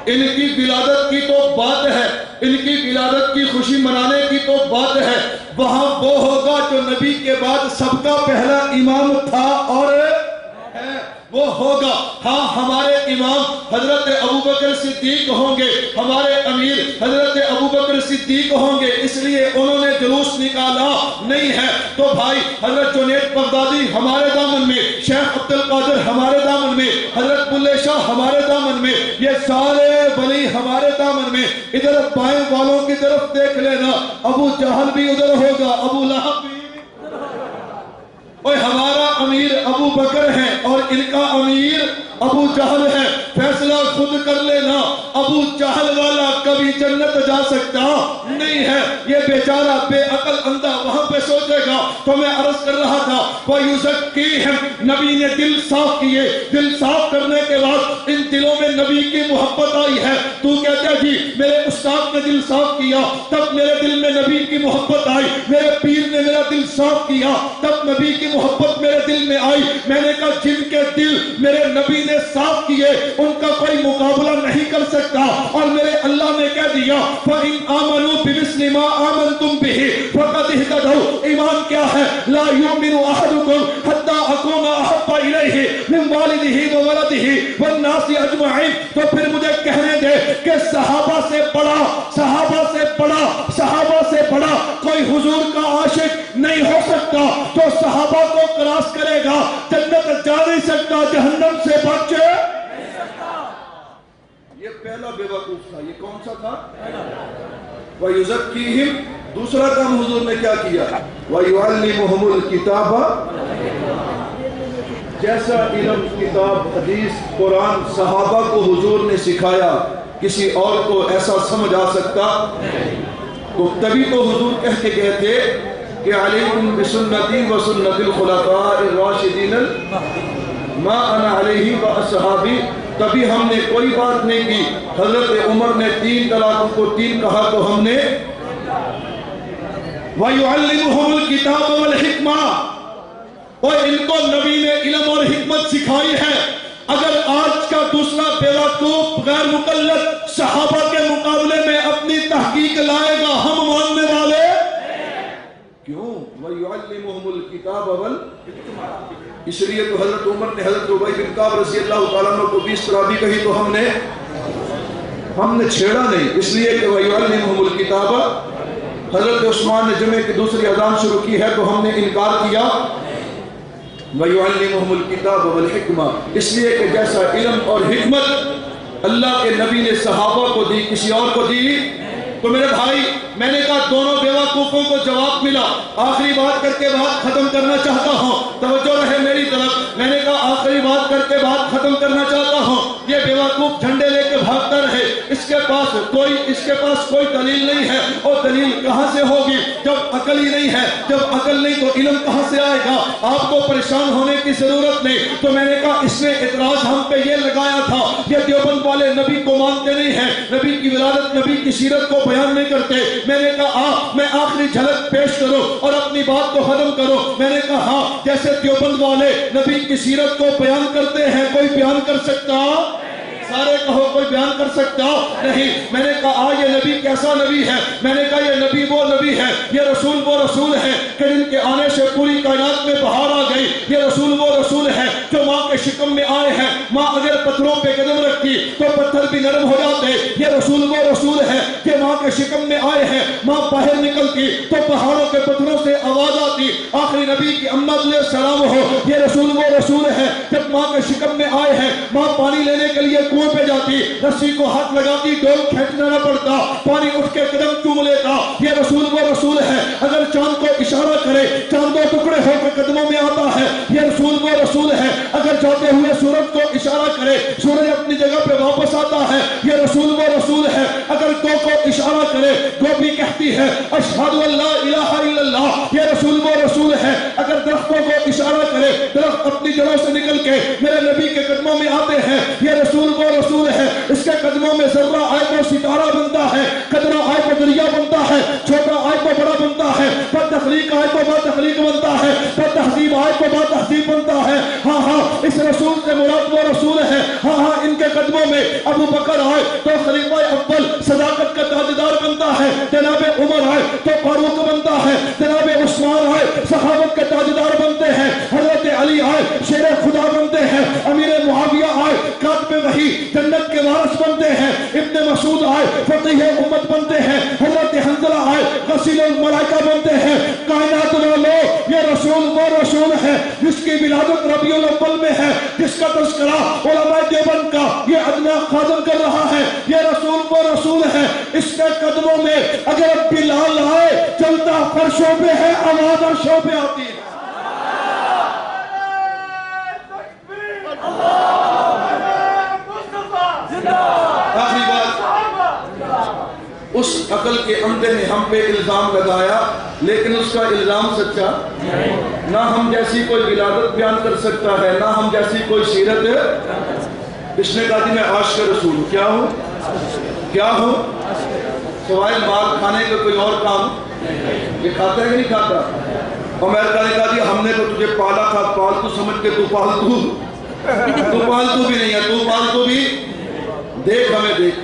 ان کی ولادت کی تو بات ہے، ان کی ولادت کی خوشی منانے کی تو بات ہے، وہاں وہ ہوگا جو نبی کے بعد سب کا پہلا امام تھا اور ہے، وہ ہوگا۔ ہاں ہمارے امام حضرت ابوبکر صدیق ہوں گے، ہمارے امیر حضرت ابوبکر صدیق ہوں گے، اس لیے انہوں نے جلوس نکالا نہیں ہے۔ تو بھائی حضرت جنید بغدادی ہمارے دامن میں، شیخ عبد القادر ہمارے دامن میں، حضرت بلے شاہ ہمارے دامن میں، یہ سارے ولی ہمارے دامن میں۔ ادھر بائیں والوں کی طرف دیکھ لینا، ابو جہل بھی ادھر ہوگا، ابو لہب بھی، اور ہمارا امیر ابو بکر ہے اور ان کا امیر ابو جہل ہے۔ فیصلہ خود کر لینا، ابو جہل والا کبھی جنت جا سکتا نہیں ہے، یہ بیچارہ بے عقل اندھا وہاں پہ سوچے گا۔ تو میں عرض کر رہا تھا وَيُزَكِّيهِمْ، نبی نے دل صاف کیے، دل صاف کرنے کے بعد ان دلوں میں نبی کی محبت آئی ہے۔ تو کہتا ہے جی میرے استاد نے دل صاف کیا تب میرے دل میں نبی کی محبت آئی، میرے پیر نے میرا دل صاف کیا تب نبی کی محبت میرے دل میں آئی۔ میں نے کہا جن کے دل میرے نبی نے صاف کیے ان کا کوئی مقابلہ نہیں کر سکتا، اور میرے اللہ نے کہہ دیا فَإِنْ آمَنُوا بِمِثْلِ مَا آمَنْتُمْ بِهِ فَقَدْ اهْتَدَوْا۔ ایمان کیا ہے؟ لا يؤمن أحدكم حتى أكون أحب إليه من والده وولده والناس أجمعين۔ تو پھر مجھے کہنے دے کہ صحابہ سے بڑا، صحابہ سے بڑا، صحابہ سے بڑا کوئی حضور کا عاشق نہیں ہو سکتا۔ جو صحابہ کو کراس کرے گا جنت جا نہیں سکتا، جہنم سے بچے نہیں سکتا۔ یہ پہلا بے وقوف تھا، یہ کون سا تھا؟ وَيُزَكِّيهِمْ۔ دوسرا کام حضور نے کیا کیا؟ وَيُعَلِّمُهُمُ الْكِتَابَ، جیسا علم کتاب حدیث قرآن صحابہ کو حضور نے سکھایا کسی اور کو ایسا سمجھ آ سکتا؟ تو تبھی تو حضور کہہ کے گئے تھے کہ علیکم بسنتی وسنت الخلفاء الراشدین ما انا علیہ واصحابی۔ تبھی ہم نے کوئی بات نہیں کی۔ حضرت عمر نے 3 طلاقوں کو 3 کہا تو ہم نے وَيُعَلِّمُهُمُ الْكِتَابَ وَالْحِكْمَةَ، اور ان کو نبی نے علم اور حکمت سکھائی ہے۔ اگر آج کا دوسرا بیوقوف غیر مقلد صحابہ کے مقابلے میں اپنی تحقیق لائے گا، ہم ماننے والے کیوں؟ وَيُعَلِّمُهُمُ الْكِتَابَ وَالْحِکْمَةَ، اس لیے تو حضرت عمر نے حضرت ابی بن کعب رضی اللہ تعالیٰ عنہ کو 20 طرح کہی تو ہم نے چھیڑا نہیں، اس لیے کہ وَيُعَلِّمُهُمُ الْكِتَابَ۔ حضرت عثمان نے جمعے کی دوسری اذان شروع کی ہے تو ہم نے انکار کیا وَيُعَلِّمُهُمُ الْكِتَابَ وَالْحِکْمَةَ، اس لیے کہ جیسا علم اور حکمت اللہ کے نبی نے صحابہ کو دی کسی اور کو دی۔ تو میرے بھائی میں نے کہا دونوں بیوقوفوں کو جواب ملا۔ آخری بات کر کے بات ختم کرنا چاہتا ہوں، توجہ رہے میری طرف۔ میں نے کہا آخری بات کر کے بات ختم کرنا چاہتا ہوں۔ یہ بیوقوف جھنڈے لے کے بھاگتا رہے، اس کے پاس کوئی دلیل نہیں ہے، اور دلیل کہاں سے ہوگی جب عقل ہی نہیں ہے؟ جب عقل نہیں تو علم کہاں سے آئے گا؟ آپ کو پریشان ہونے کی ضرورت نہیں۔ تو میں نے کہا اس نے اعتراض ہم پہ یہ لگایا تھا یہ دیوبند والے نبی کو مانتے نہیں ہیں، نبی کی ولادت نبی کی سیرت کو بیان نہیں کرتے۔ میں نے کہا میں آخری جھلک پیش کروں اور اپنی بات کو ختم کروں۔ میں نے کہا ہاں، جیسے دیوبند والے نبی کی سیرت کو بیان کرتے ہیں، کوئی بیان کر سکتا؟ سارے کہو کوئی بیان کر سکتا نہیں۔ میں نے کہا یہ نبی کیسا نبی ہے؟ میں نے کہا یہ نبی وہ نبی ہے، یہ رسول وہ رسول ہے کہ جن کے آنے سے پوری کائنات میں بہار آ گئی۔ یہ رسول وہ رسول ہے جو ماں کے شکم میں آئے ہیں، ماں اگر پتھروں پہ قدم رکھتی تو پتھر بھی نرم ہو جاتے۔ یہ رسول وہ رسول ہے کہ ماں کے شکم میں آئے ہیں، ماں باہر نکلتی تو پہاڑوں کے پتھروں سے آواز آتی۔ آخری نبی کی امت علیہ السلام ہو، یہ رسول وہ رسول ہے جب ماں کے شکم میں آئے ہیں، ماں پانی لینے کے لیے کنویں پہ جاتی، رسی کو ہاتھ لگاتی، ڈول کھینچنا نہ پڑتا، پانی اٹھ کے قدم چوم لیتا۔ یہ رسول وہ رسول ہے اگر چاند کو اشارہ کرے چاند دو ٹکڑے ہو کے قدموں میں آتا ہے۔ یہ رسول وہ رسول ہے اگر جاتے ہوئے سورج کو اشارہ کرے سورج اپنی جگہ پہ واپس آتا ہے۔ یہ رسول وہ رسول ہے اگر گو کو اشارہ کرے گو بھی کہتی ہے اشہد ان لا الہ الا اللہ۔ یہ رسول وہ رسول ہے اگر درختوں کو اشارہ کرے درخت اپنی جڑوں سے نکل کے میرے نبی کے قدموں میں آتے ہیں۔ یہ رسول وہ رسول ہے اس کے قدموں میں ذرہ آئے تو ستارہ بنتا ہے، قطرہ آئے تو دریا بنتا ہے، چھوٹا آئے تو بڑا بنتا ہے، بد تخلیق آئے تو با تخلیق بنتا ہے، بد تہذیب آئے تو با تہذیب بنتا ہے۔ ہاں ہاں اس رسول سے مراد وہ رسول ہے۔ ہاں ہاں ان کے قدموں میں ابو بکر آئے تو خلیفہ اول صداقت کا تاجدار بنتا ہے، جناب عمر آئے تو فاروق بنتا ہے، جناب عثمان آئے صحابت کے تاجدار بنتے ہیں، حضرت علی آئے شیر خدا بنتے ہیں، امیر معاویہ آئے کاتب وحی جنت کے وارث بنتے ہیں، ابن مسعود آئے فقیہ امت بنتے ہیں، حضرت حنظلہ آئے غسیل الملائکہ بنتے ہیں۔ کائنات والو یہ رسول وہ رسول ہے جس کی ولادت ربیع الاول میں ہے، جس کا تذکرہ علماء دیوبند کا یہ ادنا خادم کر رہا ہے۔ یہ رسول وہ رسول ہے اس کے قدموں میں اگر بلال آئے چلتا فرشوں پہ ہے، آواز عرشوں پہ آتی ہے۔ آخری بات، اس عقل کے عمدے نے ہم پہ الزام لگایا لیکن اس کا الزام سچا نہ ہم جیسی کوئی ولادت بیان کر سکتا ہے نہ ہم جیسی کوئی سیرت۔ اس نے کہا کہ میں عاشق رسول کیا ہوں سوائے مال کھانے کا کوئی اور کام یہ کھاتا ہے کہ نہیں کھاتا؟ امریکہ نے کہا کہ ہم نے تو تجھے پالا تھا پالتو سمجھ کے تو پالتو بھی نہیں ہے، تو پالتو بھی دیکھ ہمیں دیکھ۔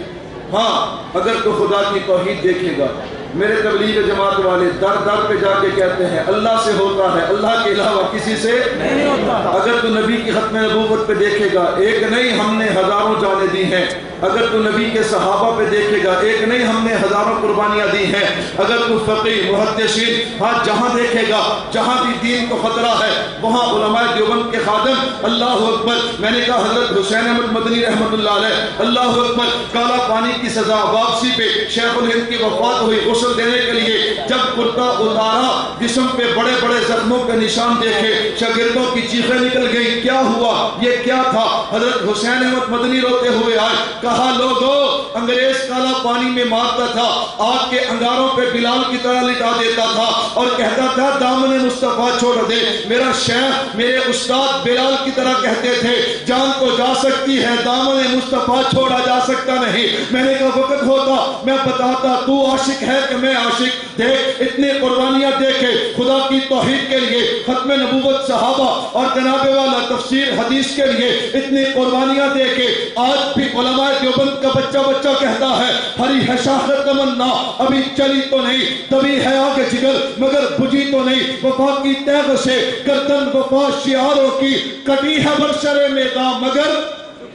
ہاں اگر تو خدا کی توحید دیکھے گا، میرے تبلیغ جماعت والے در در پہ جا کے کہتے ہیں اللہ سے ہوتا ہے، اللہ کے علاوہ کسی سے نہیں ہوتا۔ اگر تو نبی کی ختم نبوت پہ دیکھے گا، ایک نہیں ہم نے ہزاروں جانیں دی ہیں۔ اگر تو نبی کے صحابہ پہ دیکھے گا، ایک نہیں ہم نے ہزاروں قربانیاں دی ہیں۔ اگر تو فقیہ محدثین ہاں جہاں دیکھے گا جہاں بھی دین کو خطرہ ہے وہاں علماء دیوبند کے خادم اللہ اکبر۔ میں نے کہا حضرت حسین احمد مدنی رحمۃ اللہ علیہ اللہ اکبر، کالا پانی کی سزا واپسی پہ شیخ الہند کی وفات ہوئی، غسل دینے کے لیے جب کرتا اتارا جسم پہ بڑے بڑے زخموں کے نشان دیکھے، شاگردوں کی چیخیں نکل گئی، کیا ہوا یہ کیا تھا؟ حضرت حسین احمد مدنی روتے ہوئے آئے، کہا لوگو انگریز کالا پانی میں مارتا تھا، آگ کے انگاروں پہ بلال کی طرح لٹا دیتا تھا اور کہتا تھا دامن مصطفیٰ چھوڑ دے۔ میرا شیخ میرے استاد بلال کی طرح کہتے تھے جان تو جا سکتی ہے دامن مصطفیٰ چھوڑا جا سکتا نہیں۔ میں نے کہا وقت ہوتا میں بتاتا تو عاشق ہے کہ میں عاشق دیکھ اتنی قربانیاں دے کے خدا کی توحید کے لیے ختم نبوت صحابہ اور جناب والا تفسیر حدیث کے لیے اتنی قربانیاں دے کے آج بھی علماء دیوبند کا بچہ کہتا ہے ہری ہے شاخ تمنا ابھی چلی تو نہیں دبی ہے آگے جگر مگر بجھی تو نہیں وفا کی تیغ سے گردن وفا شعاروں کی کٹی ہے برسر میدان مگر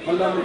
اللہ